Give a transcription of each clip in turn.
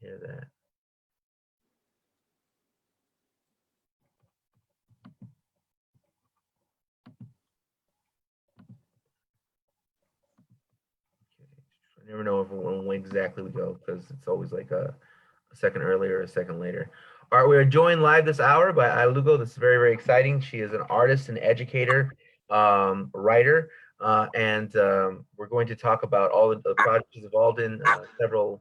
hear that. I never know if when exactly we go because it's always like a second earlier or a second later. All right, we're joined live this hour by Aida Lugo. This is very, very exciting. She is an artist and educator, writer, and we're going to talk about all the projects she's involved in, several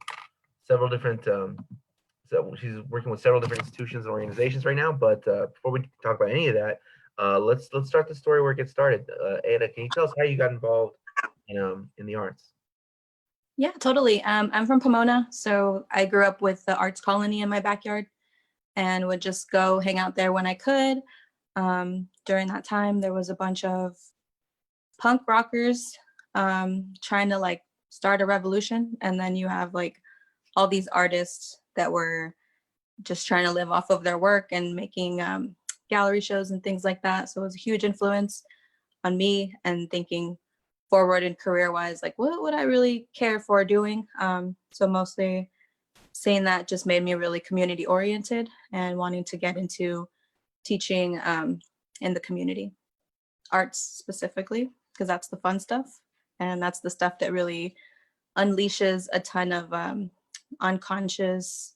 different. So she's working with several different institutions and organizations right now. But before we talk about any of that, let's start the story where it gets started. Aida, can you tell us how you got involved in the arts? Yeah, totally. I'm from Pomona, so I grew up with the arts colony in my backyard and would just go hang out there when I could. During that time, there was a bunch of punk rockers trying to like start a revolution. And then you have like all these artists that were just trying to live off of their work and making gallery shows and things like that. So it was a huge influence on me and thinking forward and career-wise, like what would I really care for doing? So mostly saying that just made me really community-oriented and wanting to get into teaching in the community, arts specifically, because that's the fun stuff. And that's the stuff that really unleashes a ton of unconscious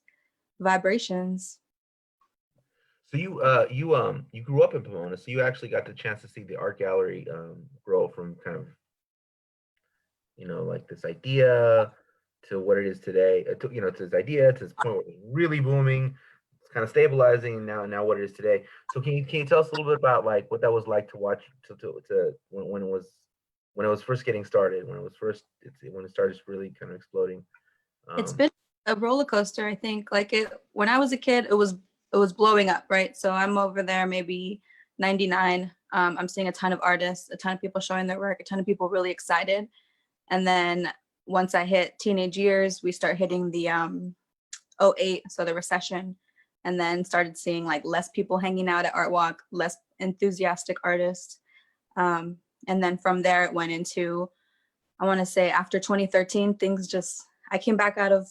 vibrations. So you grew up in Pomona, so you actually got the chance to see the art gallery grow from kind of like this idea to what it is today. To this idea to this point where it's really booming, it's kind of stabilizing, and now what it is today. So can you tell us a little bit about like what that was like to watch to when it was first getting started, when it started really kind of exploding? It's been a roller coaster, I think. Like when I was a kid, it was blowing up, right? So I'm over there maybe 99. I'm seeing a ton of artists, a ton of people showing their work, a ton of people really excited. And then once I hit teenage years, we start hitting the 08, so the recession, and then started seeing like less people hanging out at Art Walk, less enthusiastic artists. And then from there, it went into, I want to say after 2013, things just, I came back out of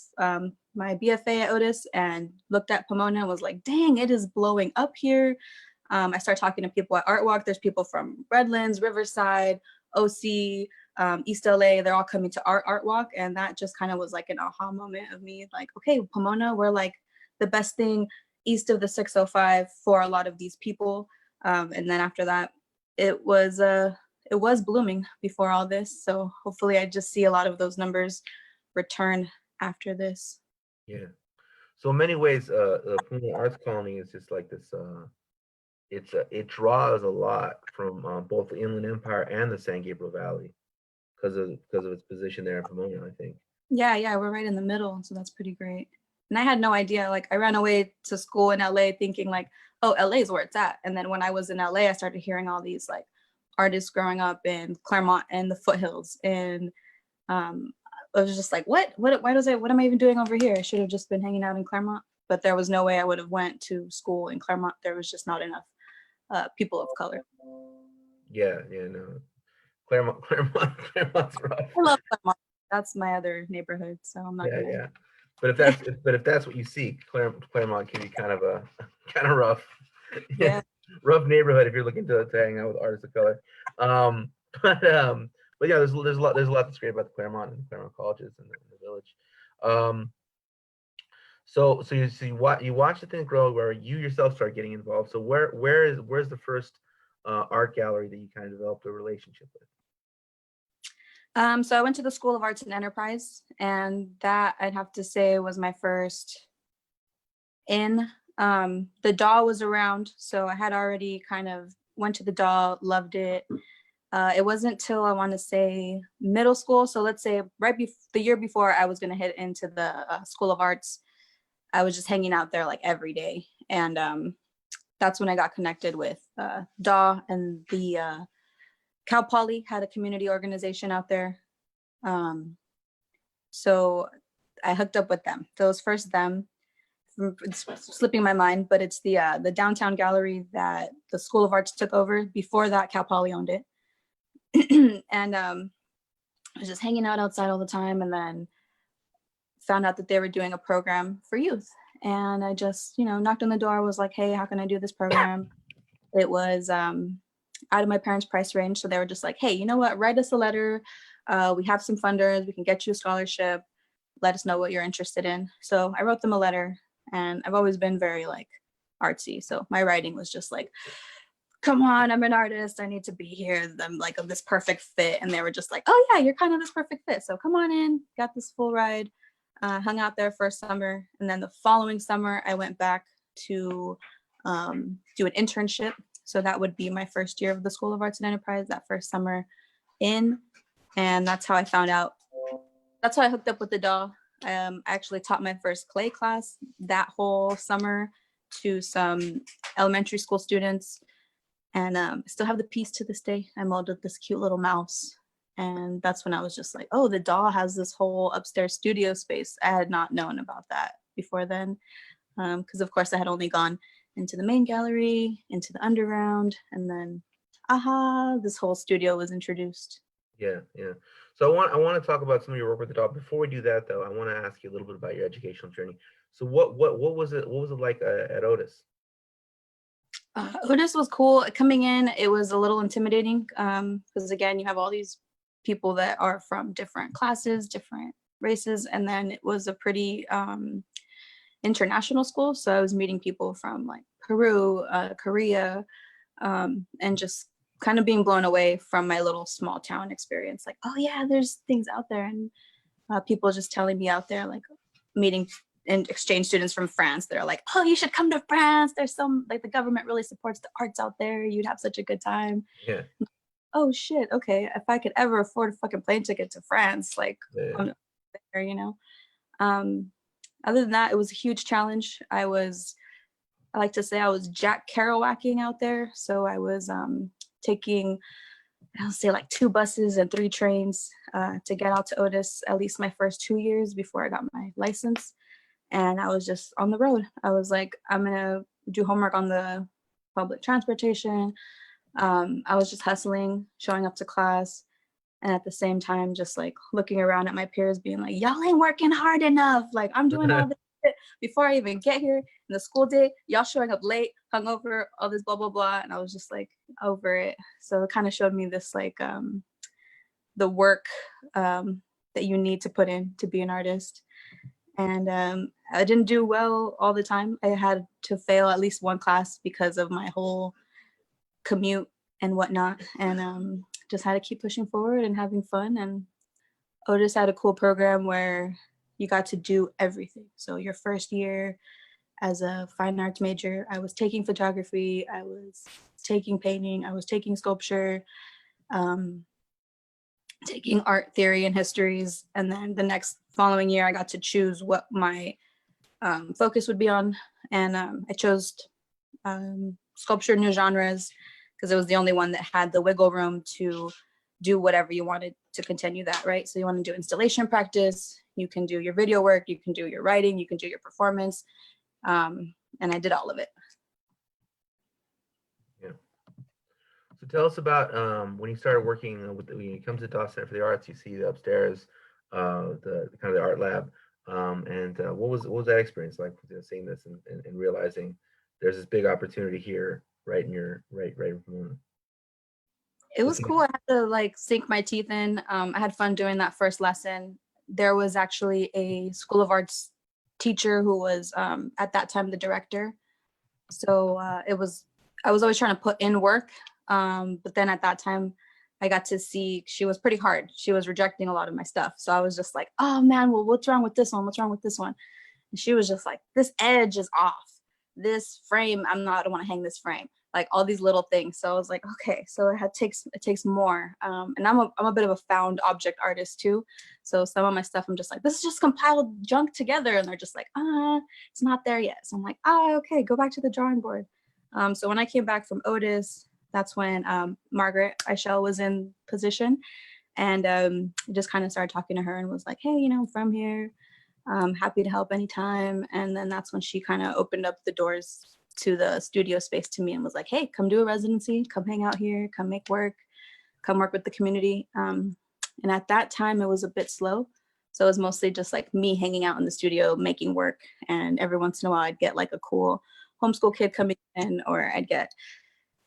my BFA at Otis and looked at Pomona and was like, dang, it is blowing up here. I started talking to people at Art Walk. There's people from Redlands, Riverside, OC, East LA, they're all coming to our Art Walk. And that just kind of was like an aha moment of me, like, okay, Pomona, we're like the best thing east of the 605 for a lot of these people. And then after that, it was blooming before all this. So hopefully I just see a lot of those numbers return after this. Yeah. So in many ways, the Pomona Arts Colony is just like this. It draws a lot from both the Inland Empire and the San Gabriel Valley because of its position there in Pomona, I think. Yeah, we're right in the middle, so that's pretty great. And I had no idea. Like I ran away to school in LA thinking like, oh, LA is where it's at. And then when I was in LA, I started hearing all these like artists growing up in Claremont and the foothills, and I was just like, what am I even doing over here? I should have just been hanging out in Claremont. But there was no way I would have went to school in Claremont. There was just not enough people of color. Yeah, no. Claremont's rough. I love Claremont. That's my other neighborhood, so I'm not gonna. Yeah. But if that's what you see, Claremont can be kind of rough. Yeah. Rough neighborhood if you're looking to hang out with artists of color. But yeah, there's a lot that's great about the Claremont and Claremont colleges in the village. So you watch the thing grow where you yourself start getting involved. So where's the first art gallery that you kind of developed a relationship with? So I went to the School of Arts and Enterprise, and that I'd have to say was my first in. The DAW was around, so I had already kind of went to the DAW, loved it. It wasn't till I want to say middle school, so let's say the year before I was going to hit into the School of Arts, I was just hanging out there like every day, and that's when I got connected with DAW, and the Cal Poly had a community organization out there. So I hooked up with them. So it was first them, it's slipping my mind, but it's the downtown gallery that the School of Arts took over. Before that, Cal Poly owned it. And I was just hanging out outside all the time. And then found out that they were doing a program for youth. And I just, knocked on the door, was like, hey, how can I do this program? It was out of my parents' price range. So they were just like, hey, you know what? Write us a letter. We have some funders. We can get you a scholarship. Let us know what you're interested in. So I wrote them a letter, and I've always been very like artsy. So my writing was just like, come on, I'm an artist. I need to be here. I'm like this perfect fit. And they were just like, oh yeah, you're kind of this perfect fit. So come on in, got this full ride, hung out there for a summer. And then the following summer, I went back to do an internship. So that would be my first year of the School of Arts and Enterprise, that first summer in. And that's how I found out. That's how I hooked up with the doll. I actually taught my first clay class that whole summer to some elementary school students. And I still have the piece to this day. I molded this cute little mouse. And that's when I was just like, oh, the doll has this whole upstairs studio space. I had not known about that before then. Because of course I had only gone into the main gallery, into the underground, and then, this whole studio was introduced. Yeah. So I want to talk about some of your work with the doll. Before we do that, though, I want to ask you a little bit about your educational journey. So what was it? What was it like at Otis? Otis was cool. Coming in, it was a little intimidating because again, you have all these people that are from different classes, different races, and then it was a pretty international school. So I was meeting people from like Peru, Korea, and just kind of being blown away from my little small town experience. Like, oh yeah, there's things out there, and people just telling me out there, like meeting and exchange students from France. They're like, oh, you should come to France. There's some, like, the government really supports the arts out there. You'd have such a good time. Yeah. Oh shit. Okay. If I could ever afford a fucking plane ticket to France, like, Yeah. there. Other than that, it was a huge challenge. I like to say I was Jack Kerouacking out there. So I was taking, I'll say like 2 buses and 3 trains to get out to Otis, at least my first 2 years before I got my license. And I was just on the road. I was like, I'm gonna do homework on the public transportation. I was just hustling, showing up to class, and at the same time, just like looking around at my peers, being like, y'all ain't working hard enough. Like, I'm doing all this shit before I even get here in the school day. Y'all showing up late, hungover, all this blah, blah, blah. And I was just like over it. So it kind of showed me this, like, the work that you need to put in to be an artist. And I didn't do well all the time. I had to fail at least one class because of my whole commute and whatnot. And just had to keep pushing forward and having fun. And Otis had a cool program where you got to do everything. So your first year as a fine arts major, I was taking photography, I was taking painting, I was taking sculpture, taking art theory and histories. And then the next following year, I got to choose what my focus would be on. And I chose sculpture, new genres, because it was the only one that had the wiggle room to do whatever you wanted to continue that, right? So you want to do installation practice, you can do your video work, you can do your writing, you can do your performance. And I did all of it. Yeah. So tell us about when you started working with, when it comes to Dawson Center for the Arts, you see the upstairs, the kind of the art lab. And what was that experience like, seeing this and realizing there's this big opportunity here, right in your right in Pomona? It was cool. I had to like sink my teeth in. I had fun doing that first lesson. There was actually a School of Arts teacher who was at that time the director. So I was always trying to put in work. But then at that time, I got to see she was pretty hard. She was rejecting a lot of my stuff. So I was just like, oh man, well, what's wrong with this one? What's wrong with this one? And she was just like, this edge is off. This frame, I don't want to hang this frame. Like all these little things. So I was like, okay, so it takes more. And I'm a bit of a found object artist too. So some of my stuff, I'm just like, this is just compiled junk together. And they're just like, it's not there yet. So I'm like, okay, go back to the drawing board. So when I came back from Otis, that's when Margaret Eichel was in position. And just kind of started talking to her and was like, hey, I'm from here. I'm happy to help anytime. And then that's when she kind of opened up the doors to the studio space to me and was like, hey, come do a residency, come hang out here, come make work, come work with the community. And at that time it was a bit slow. So it was mostly just like me hanging out in the studio making work, and every once in a while I'd get like a cool homeschool kid coming in, or I'd get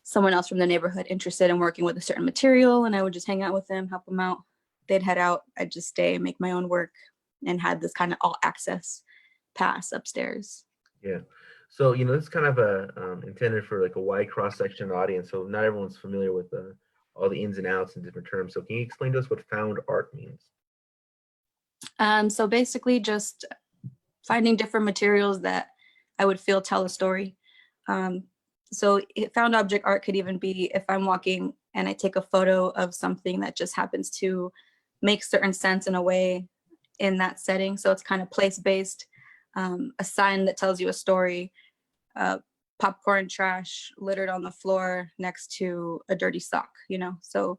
someone else from the neighborhood interested in working with a certain material, and I would just hang out with them, help them out. They'd head out, I'd just stay, make my own work, and had this kind of all access pass upstairs. Yeah. So, this is kind of a intended for like a wide cross-section audience. So not everyone's familiar with all the ins and outs and different terms. So can you explain to us what found art means? So basically just finding different materials that I would feel tell a story. So found object art could even be if I'm walking and I take a photo of something that just happens to make certain sense in a way in that setting. So it's kind of place-based. A sign that tells you a story, popcorn trash littered on the floor next to a dirty sock, So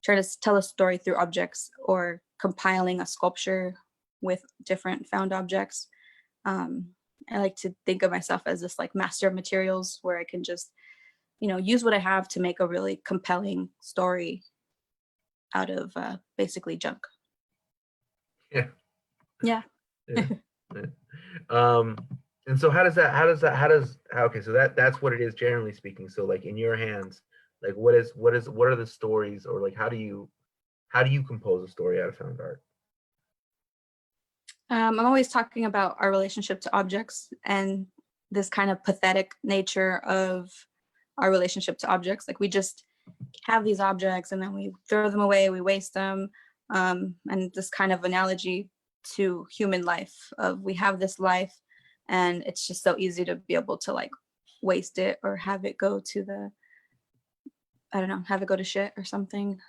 try to tell a story through objects, or compiling a sculpture with different found objects. I like to think of myself as this like master of materials, where I can just, use what I have to make a really compelling story out of basically junk. Yeah. Yeah. Yeah. Yeah. And so okay, so that's what it is generally speaking. So like in your hands, like what are the stories, or like how do you compose a story out of found art? I'm always talking about our relationship to objects and this kind of pathetic nature of our relationship to objects. Like we just have these objects and then we throw them away, we waste them. And this kind of analogy to human life of we have this life and it's just so easy to be able to like waste it or have it go to have it go to shit or something.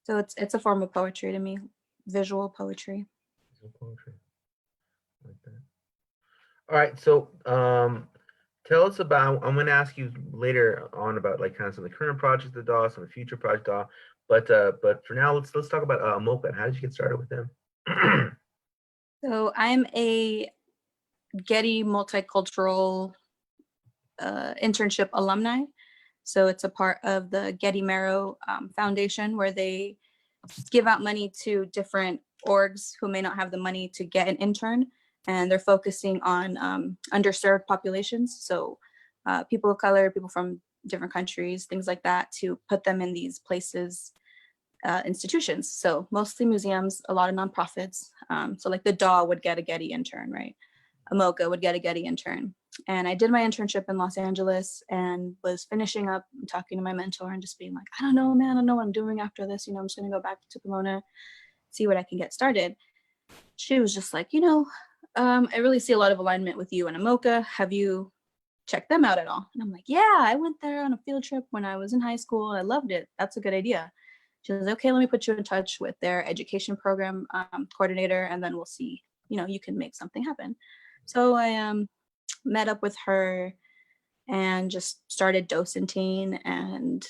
So it's a form of poetry to me, visual poetry. Visual poetry. Like that. All right, so tell us about, I'm going to ask you later on about like kind of some of the current projects of DAW, some of the future projects DAW, but for now, let's talk about MOPOP. How did you get started with them? So I'm a Getty Multicultural internship alumni. So it's a part of the Getty Marrow Foundation, where they give out money to different orgs who may not have the money to get an intern. And they're focusing on underserved populations. So people of color, people from different countries, things like that, to put them in these places, institutions. So mostly museums, a lot of nonprofits. So like the DAW would get a Getty intern, right? AMOCA would get a Getty intern. And I did my internship in Los Angeles and was finishing up and talking to my mentor and just being like, I don't know, man, I don't know what I'm doing after this. I'm just going to go back to Pomona, see what I can get started. She was just like, I really see a lot of alignment with you and AMOCA. Have you checked them out at all? And I'm like, yeah, I went there on a field trip when I was in high school. I loved it. That's a good idea. She was like, okay, let me put you in touch with their education program coordinator, and then we'll see, you can make something happen. So I met up with her and just started docenting, and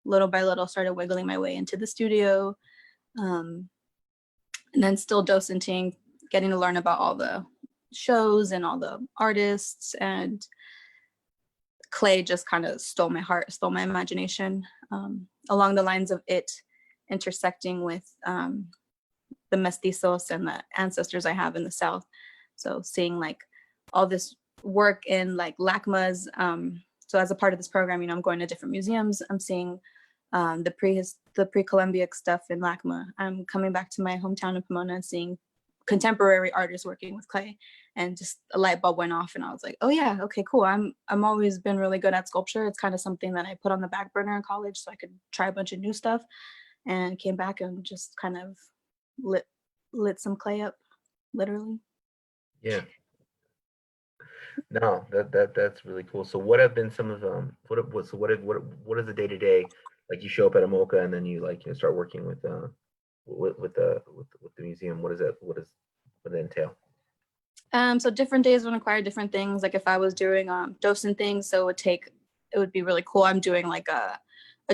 little by little started wiggling my way into the studio, and then still docenting, getting to learn about all the shows and all the artists. And clay just kind of stole my heart, stole my imagination, along the lines of it intersecting with the mestizos and the ancestors I have in the South. So seeing like all this work in like LACMAs. So as a part of this program, I'm going to different museums. I'm seeing the pre-Columbic stuff in LACMA. I'm coming back to my hometown in Pomona and seeing contemporary artists working with clay, and just a light bulb went off and I was like, oh yeah, okay, cool. I'm always been really good at sculpture. It's kind of something that I put on the back burner in college so I could try a bunch of new stuff, and came back and just kind of lit some clay up, literally. Yeah. No, that's really cool. So what have been some of what is the day-to-day, like you show up at AMOCA and then you like start working with the museum? What does it entail? So different days would require different things. Like if I was doing docent things, so it would be really cool. I'm doing like a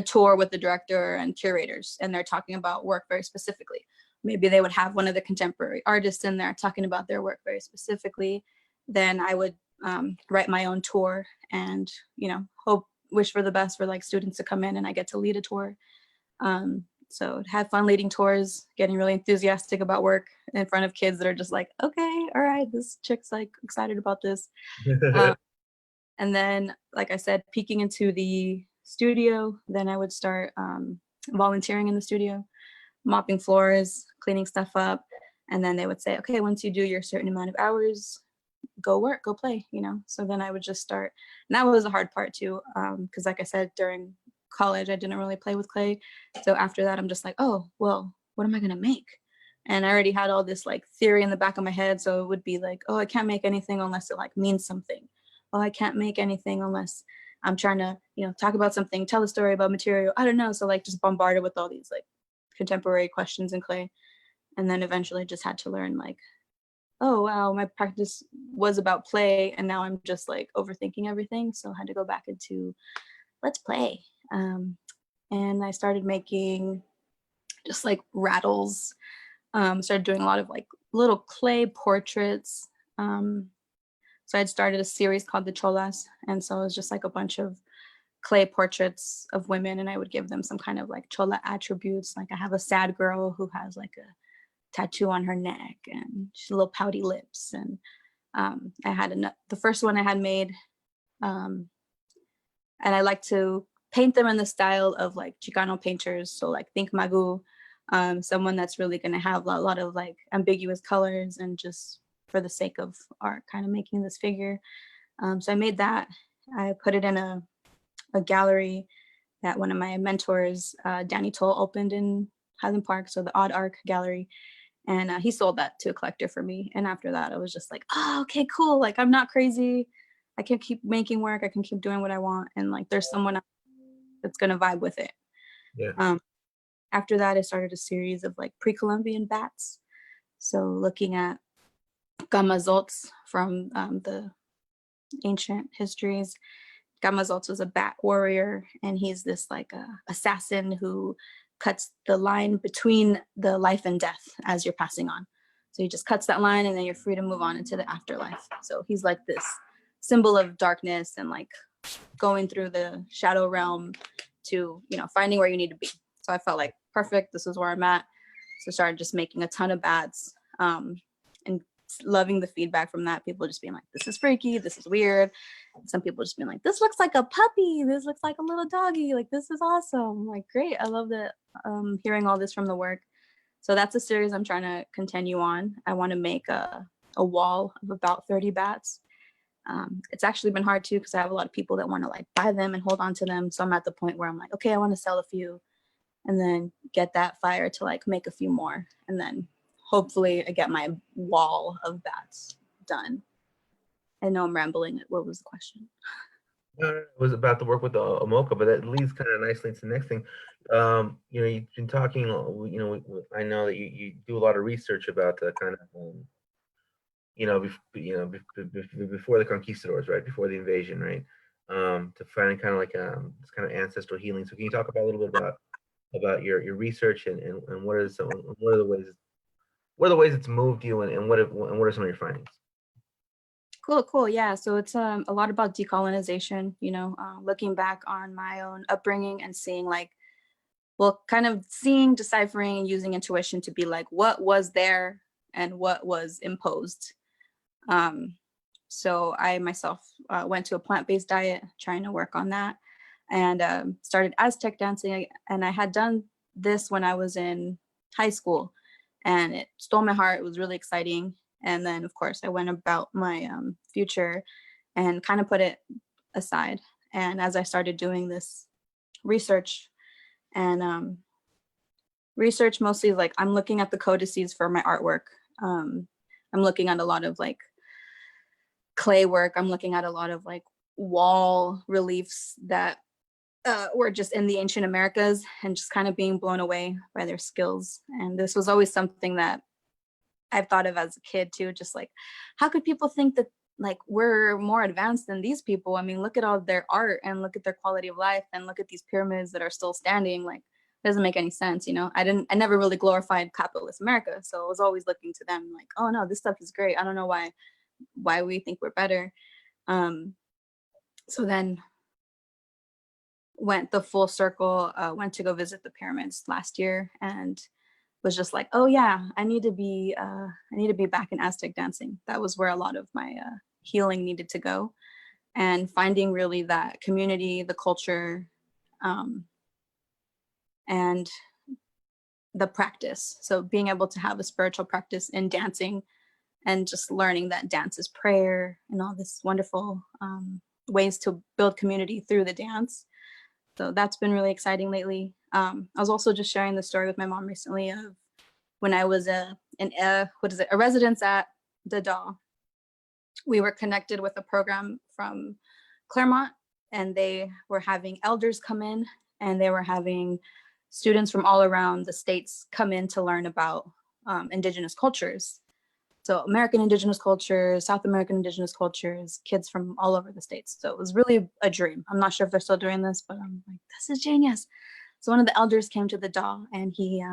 tour with the director and curators, and they're talking about work very specifically. Maybe they would have one of the contemporary artists in there talking about their work very specifically. Then I would write my own tour and, wish for the best for like students to come in and I get to lead a tour. So had fun leading tours, getting really enthusiastic about work in front of kids that are just like, okay, all right, this chick's like excited about this. And then, like I said, peeking into the studio, then I would start volunteering in the studio, mopping floors, cleaning stuff up. And then they would say, okay, once you do your certain amount of hours, go work, go play, you know? So then I would just start. And that was the hard part too. Cause like I said, during college, I didn't really play with clay. So after that, I'm just like, oh, well, what am I gonna make? And I already had all this like theory in the back of my head. So it would be like, oh, I can't make anything unless it like means something. Oh, I can't make anything unless I'm trying to, you know, talk about something, tell a story about material. I don't know. So like just bombarded with all these like contemporary questions in clay. And then eventually just had to learn like, oh wow, my practice was about play and now I'm just like overthinking everything. So I had to go back into let's play. And I started making just like rattles. Started doing a lot of like little clay portraits. So I'd started a series called the Cholas. And so it was just like a bunch of clay portraits of women and I would give them some kind of like Chola attributes. Like I have a sad girl who has like a tattoo on her neck and she's a little pouty lips. And I had the first one I had made, and I like to paint them in the style of like Chicano painters. So like think Magu, someone that's really going to have a lot of like ambiguous colors and just for the sake of art, kind of making this figure. So I made that. I put it in a gallery that one of my mentors, Danny Toll, opened in Highland Park. So the Odd Arc Gallery. And he sold that to a collector for me. And after that, I was just like, oh, okay, cool. Like, I'm not crazy. I can keep making work. I can keep doing what I want. And like, there's someone that's going to vibe with it. Yeah. After that, I started a series of like pre-Columbian bats. So looking at Gamazots from the ancient histories. Gamazots was a bat warrior, and he's this like assassin who cuts the line between the life and death as you're passing on. So he just cuts that line and then you're free to move on into the afterlife. So he's like this symbol of darkness and like going through the shadow realm to, you know, finding where you need to be. So I felt like perfect, this is where I'm at. So I started just making a ton of bats, and loving the feedback from that. People just being like, this is freaky, this is weird. Some people just being like, this looks like a puppy, this looks like a little doggy, like this is awesome. I'm like, great, I love that, hearing all this from the work. So that's a series I'm trying to continue on. I want to make a wall of about 30 bats. It's actually been hard too because I have a lot of people that want to like buy them and hold on to them. So I'm at the point where I'm like, okay, I want to sell a few and then get that fire to like make a few more. And then hopefully I get my wall of bats done. I know I'm rambling. What was the question? No, it was about the work with the Omoka, but that leads kind of nicely to the next thing. You know, you've been talking, you know, I know that you do a lot of research about the kind of, you know, before the conquistadors, right? Before the invasion, right? To find kind of like this kind of ancestral healing. So can you talk about a little bit about your research and what are the ways it's moved you and what are some of your findings? Cool. Yeah. So it's a lot about decolonization, you know, looking back on my own upbringing and seeing like, well, kind of seeing, deciphering, and using intuition to be like, what was there and what was imposed. So I myself went to a plant-based diet, trying to work on that, and started Aztec dancing. And I had done this when I was in high school, and it stole my heart. It was really exciting. And then, of course, I went about my future and kind of put it aside. And as I started doing this research and research mostly like I'm looking at the codices for my artwork. I'm looking at a lot of like clay work. I'm looking at a lot of like wall reliefs that were just in the ancient Americas and just kind of being blown away by their skills. And this was always something that I've thought of as a kid too, just like, how could people think that like we're more advanced than these people? I mean, look at all their art and look at their quality of life and look at these pyramids that are still standing. Like, it doesn't make any sense, you know? I never really glorified capitalist America. So I was always looking to them like, oh no, this stuff is great. I don't know why, we think we're better. So then went the full circle, went to go visit the pyramids last year, and was just like, oh yeah, I need to be back in Aztec dancing. That was where a lot of my healing needed to go, and finding really that community, the culture, and the practice. So being able to have a spiritual practice in dancing, and just learning that dance is prayer and all this wonderful ways to build community through the dance. So that's been really exciting lately. I was also just sharing the story with my mom recently of when I was a resident at Dada. We were connected with a program from Claremont, and they were having elders come in, and they were having students from all around the states come in to learn about indigenous cultures. So American indigenous cultures, South American indigenous cultures, kids from all over the states. So it was really a dream. I'm not sure if they're still doing this, but I'm like, this is genius. So one of the elders came to the DAW, and he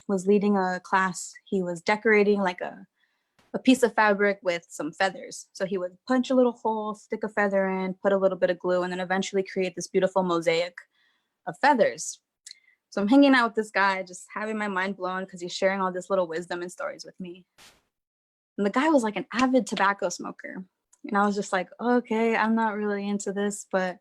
was leading a class. He was decorating like a piece of fabric with some feathers. So he would punch a little hole, stick a feather in, put a little bit of glue, and then eventually create this beautiful mosaic of feathers. So I'm hanging out with this guy, just having my mind blown because he's sharing all this little wisdom and stories with me. And the guy was like an avid tobacco smoker. And I was just like, okay, I'm not really into this, but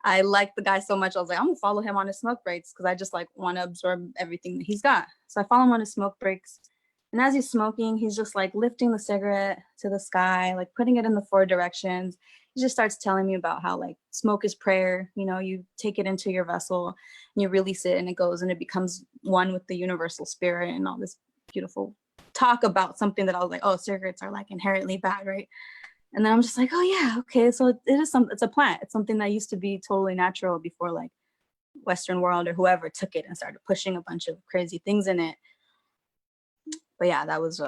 I like the guy so much. I was like, I'm gonna follow him on his smoke breaks because I just like want to absorb everything that he's got. So I follow him on his smoke breaks. And as he's smoking, he's just like lifting the cigarette to the sky, like putting it in the 4 directions. He just starts telling me about how like smoke is prayer. You know, you take it into your vessel and you release it, and it goes and it becomes one with the universal spirit, and all this beautiful talk about something that I was like, oh, cigarettes are like inherently bad, right? And then I'm just like, oh yeah, okay. So it's a plant. It's something that used to be totally natural before like Western world or whoever took it and started pushing a bunch of crazy things in it. But yeah, that was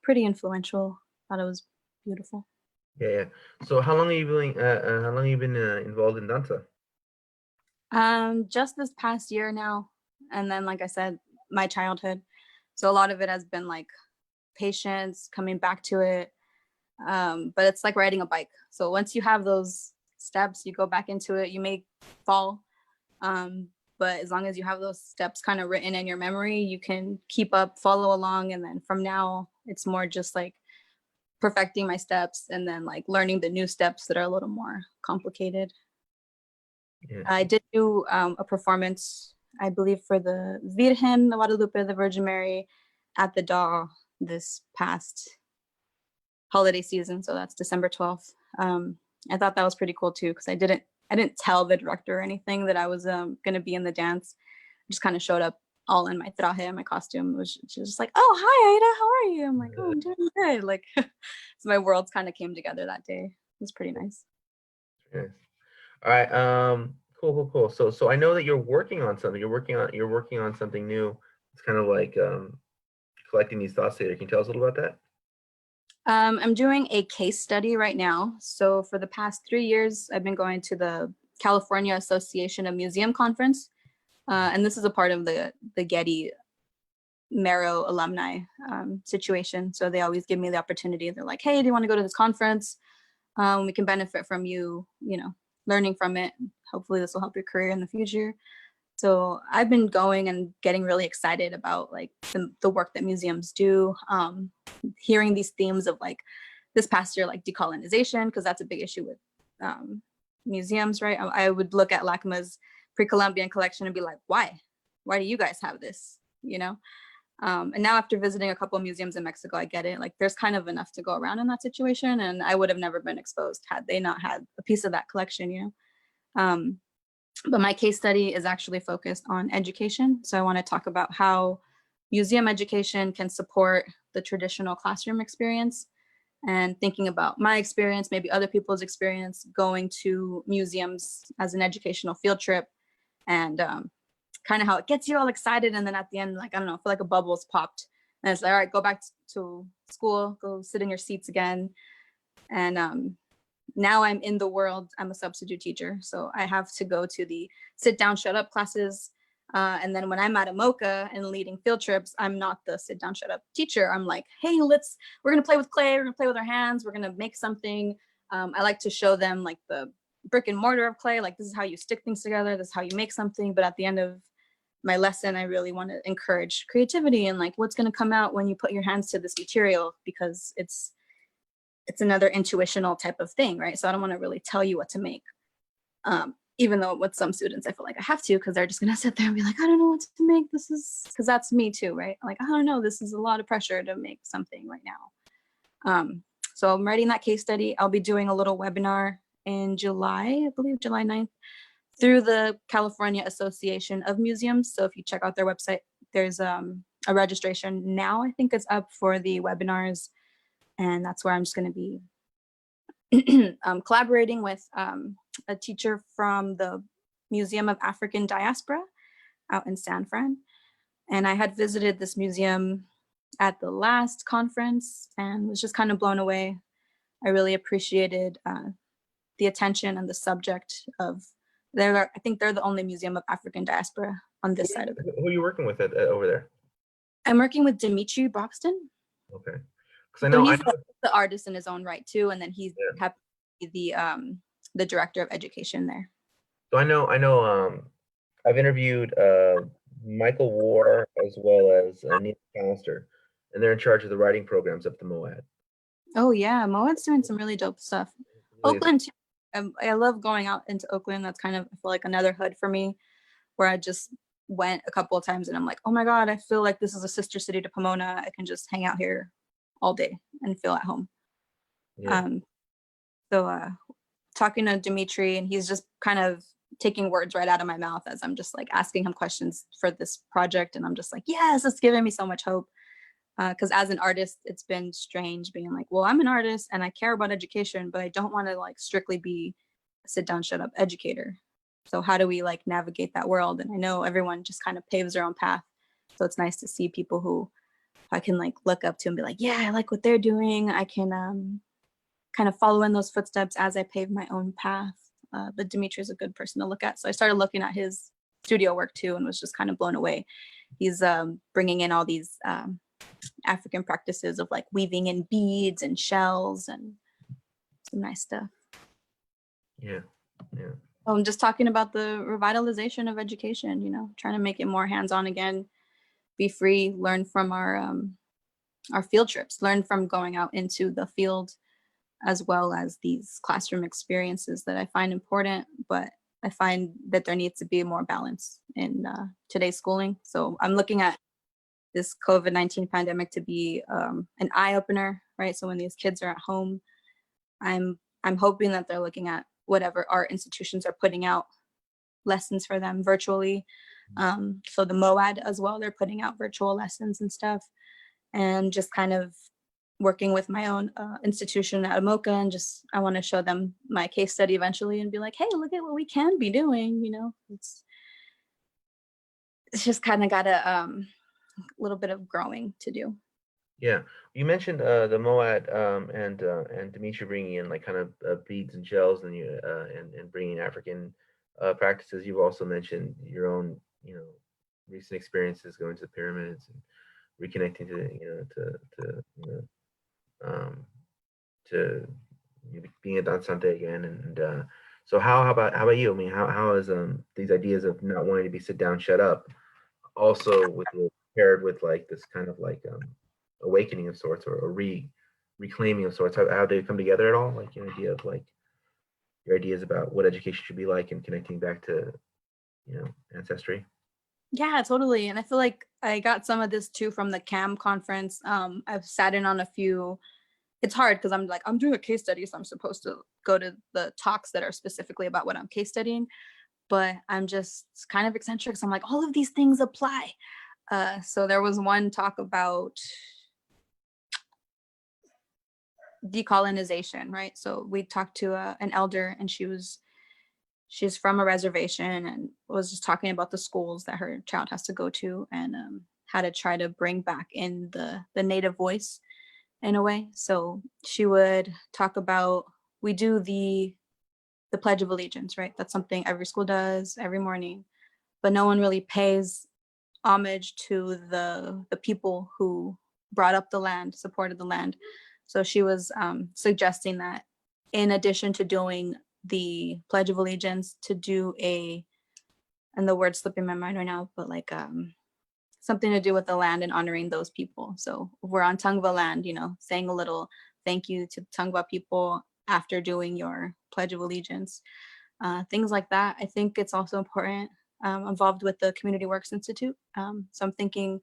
pretty influential. Thought it was beautiful. Yeah, yeah. So how long have you been involved in danza? Just this past year now, and then like I said, my childhood. So a lot of it has been like patience, coming back to it. But it's like riding a bike. So once you have those steps, you go back into it. You may fall, but as long as you have those steps kind of written in your memory, you can keep up, follow along, and then from now it's more just like perfecting my steps and then like learning the new steps that are a little more complicated. Yeah. I did do a performance, I believe, for the Virgen de Guadalupe, the Virgin Mary, at the DAW this past holiday season. So that's December 12th. I thought that was pretty cool too, because I didn't tell the director or anything that I was going to be in the dance. I just kind of showed up all in my traje and my costume. She was just like, oh, hi, Aida, how are you? I'm like, oh, I'm doing good. Like, so my worlds kind of came together that day. It was pretty nice. Yes. All right. Cool, cool, cool. So I know that you're working on something. You're working on something new. It's kind of like collecting these thoughts together. Can you tell us a little about that? I'm doing a case study right now. So for the past 3 years, I've been going to the California Association of Museum Conference. And this is a part of the Getty Marrow alumni situation. So they always give me the opportunity. They're like, hey, do you want to go to this conference? We can benefit from you, learning from it. Hopefully this will help your career in the future. So I've been going and getting really excited about like the work that museums do, hearing these themes of like this past year, like decolonization, because that's a big issue with museums, right? I would look at LACMA's pre-Columbian collection and be like, why do you guys have this, and now after visiting a couple of museums in Mexico, I get it. Like there's kind of enough to go around in that situation, and I would have never been exposed had they not had a piece of that collection, But my case study is actually focused on education. So I want to talk about how museum education can support the traditional classroom experience, and thinking about my experience, maybe other people's experience going to museums as an educational field trip, and kind of how it gets you all excited. And then at the end, like, I don't know, I feel like a bubble's popped. And it's like, all right, go back to school, go sit in your seats again. And now I'm in the world. I'm a substitute teacher. So I have to go to the sit down, shut up classes. And then when I'm at AMOCA and leading field trips, I'm not the sit down, shut up teacher. I'm like, hey, we're going to play with clay. We're going to play with our hands. We're going to make something. I like to show them like the brick and mortar of clay, like this is how you stick things together, this is how you make something. But at the end of my lesson, I really want to encourage creativity and like what's going to come out when you put your hands to this material, because it's another intuitional type of thing, right? So I don't want to really tell you what to make. Even though with some students, I feel like I have to, because they're just going to sit there and be like, I don't know what to make. This is, because that's me too, right? Like, I don't know, this is a lot of pressure to make something right now. So I'm writing that case study. I'll be doing a little webinar in July, I believe July 9th, through the California Association of Museums. So if you check out their website, there's a registration now, I think it's up for the webinars. And that's where I'm just going to be collaborating with a teacher from the Museum of African Diaspora out in San Fran. And I had visited this museum at the last conference and was just kind of blown away. I really appreciated the attention and the subject of, I think they're the only Museum of African Diaspora on this side of it. Who are you working with over there? I'm working with Dimitri Broxton. Okay. Because So I he's know the artist in his own right too, and then he's the director of education there. So I know I've interviewed Michael War as well as Neil Callister, and they're in charge of the writing programs up to MOAD. Oh yeah, Moad's doing some really dope stuff. Really Oakland too. I love going out into Oakland. That's kind of, I feel like, another hood for me, where I just went a couple of times and I'm like, oh my God, I feel like this is a sister city to Pomona. I can just hang out here all day and feel at home. Yeah. So talking to Dimitri, and he's just kind of taking words right out of my mouth as I'm just like asking him questions for this project. And I'm just like, yes, it's giving me so much hope. Because as an artist, it's been strange being like, well, I'm an artist and I care about education, but I don't want to like strictly be a sit down, shut up educator. So how do we like navigate that world? And I know everyone just kind of paves their own path. So it's nice to see people who I can like look up to and be like, yeah, I like what they're doing. I can kind of follow in those footsteps as I pave my own path. But Dimitri is a good person to look at. So I started looking at his studio work too and was just kind of blown away. He's bringing in all these African practices of like weaving in beads and shells and some nice stuff. Yeah. I'm just talking about the revitalization of education, you know, trying to make it more hands-on again, be free, learn from our field trips, learn from going out into the field, as well as these classroom experiences that I find important, but I find that there needs to be more balance in today's schooling. So I'm looking at this COVID-19 pandemic to be an eye-opener, right? So when these kids are at home, I'm hoping that they're looking at whatever art institutions are putting out lessons for them virtually. So the MOAD as well, they're putting out virtual lessons and stuff, and just kind of working with my own institution at Amoka, and just I want to show them my case study eventually and be like, hey, look at what we can be doing. You know, it's just kind of got a little bit of growing to do. Yeah, you mentioned the MOAD and Dimitri bringing in like kind of beads and shells, and you and bringing African practices. You've also mentioned your own, you know, recent experiences going to the pyramids and reconnecting to being a dansante again. And so how about you? I mean, how is these ideas of not wanting to be sit down, shut up, also paired with like this kind of like awakening of sorts, or reclaiming of sorts? How they come together at all? Like your idea of like your ideas about what education should be like and connecting back to, you know, ancestry. Yeah, totally. And I feel like I got some of this too from the CAM conference. I've sat in on a few. It's hard because I'm doing a case study, so I'm supposed to go to the talks that are specifically about what I'm case studying. But I'm just kind of eccentric. So I'm like, all of these things apply. So there was one talk about decolonization, right? So we talked to an elder, and she's from a reservation and was just talking about the schools that her child has to go to, and how to try to bring back in the native voice in a way. So she would talk about, we do the Pledge of Allegiance, right? That's something every school does every morning, but no one really pays homage to the people who brought up the land, supported the land. So she was suggesting that in addition to doing the Pledge of Allegiance to do and the word's slipping my mind right now, but like something to do with the land and honoring those people. So if we're on Tongva land, saying a little thank you to Tongva people after doing your Pledge of Allegiance, things like that. I think it's also important. Involved with the Community Works Institute. So I'm thinking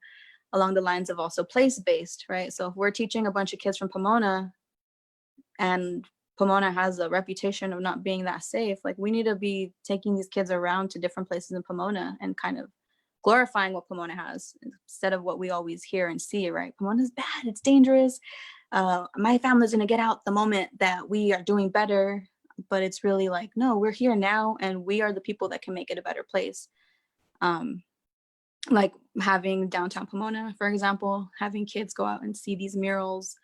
along the lines of also place-based, right? So if we're teaching a bunch of kids from Pomona and Pomona has a reputation of not being that safe, like we need to be taking these kids around to different places in Pomona and kind of glorifying what Pomona has instead of what we always hear and see, right? Pomona's bad, it's dangerous. My family's gonna get out the moment that we are doing better, but it's really like, no, we're here now and we are the people that can make it a better place. Like having downtown Pomona, for example, having kids go out and see these murals,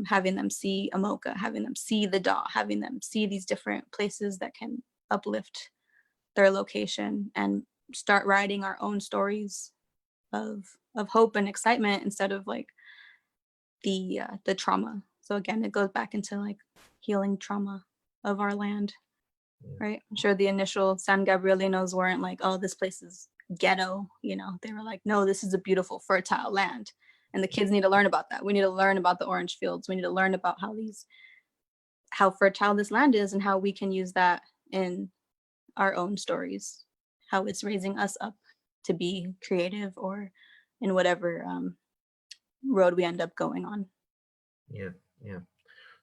having them see Amoka, having them see the Daw, having them see these different places that can uplift their location and start writing our own stories of hope and excitement instead of like the trauma. So again, it goes back into like healing trauma of our land, right? I'm sure the initial San Gabrielinos weren't like, oh, this place is ghetto, they were like, no, this is a beautiful fertile land. And the kids need to learn about that. We need to learn about the orange fields. We need to learn about how fertile this land is and how we can use that in our own stories, how it's raising us up to be creative or in whatever road we end up going on. Yeah.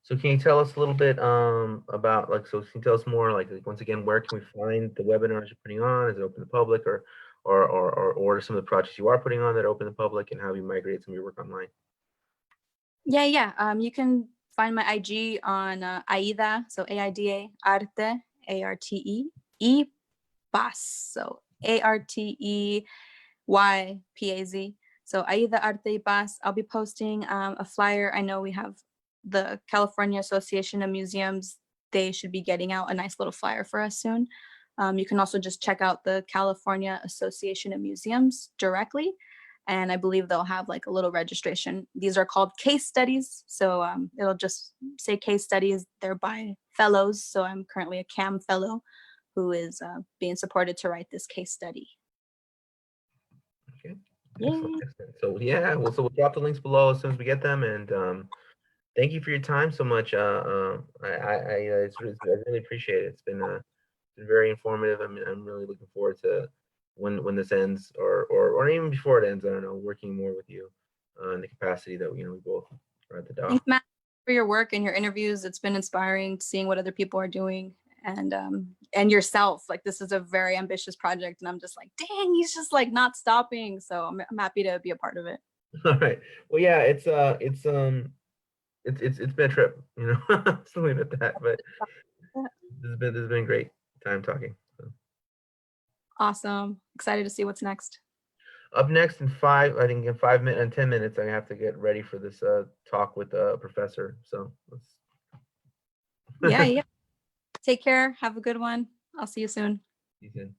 So can you tell us a little bit about can you tell us more once again, where can we find the webinars you're putting on? Is it open to the public or some of the projects you are putting on that are open to the public, and how have you migrated some of your work online? Yeah. You can find my IG on Aida, so Aida Arte, ARTE, Paz, so ARTEYPAZ. So Aida Arte Paz. I'll be posting a flyer. I know we have the California Association of Museums. They should be getting out a nice little flyer for us soon. You can also just check out the California Association of Museums directly. And I believe they'll have like a little registration. These are called case studies. So it'll just say case studies. They're by fellows. So I'm currently a CAM fellow who is being supported to write this case study. Okay. Excellent. So yeah, so we'll drop the links below as soon as we get them. And thank you for your time so much. I really appreciate it. It's been very informative. I'm really looking forward to when this ends, or even before it ends. I don't know, working more with you in the capacity that we both are at the DAW. Thanks, Matt, for your work and your interviews. It's been inspiring seeing what other people are doing, and yourself. Like, this is a very ambitious project, and I'm just like, dang, he's just like not stopping. So I'm happy to be a part of it. All right. Well, yeah, it's been a trip, Let's leave it at that. But this has been a great time talking. So. Awesome. Excited to see what's next. Up next in 5 minutes and 10 minutes, I have to get ready for this talk with the professor. So let's. Yeah. Take care. Have a good one. I'll see you soon. See you soon.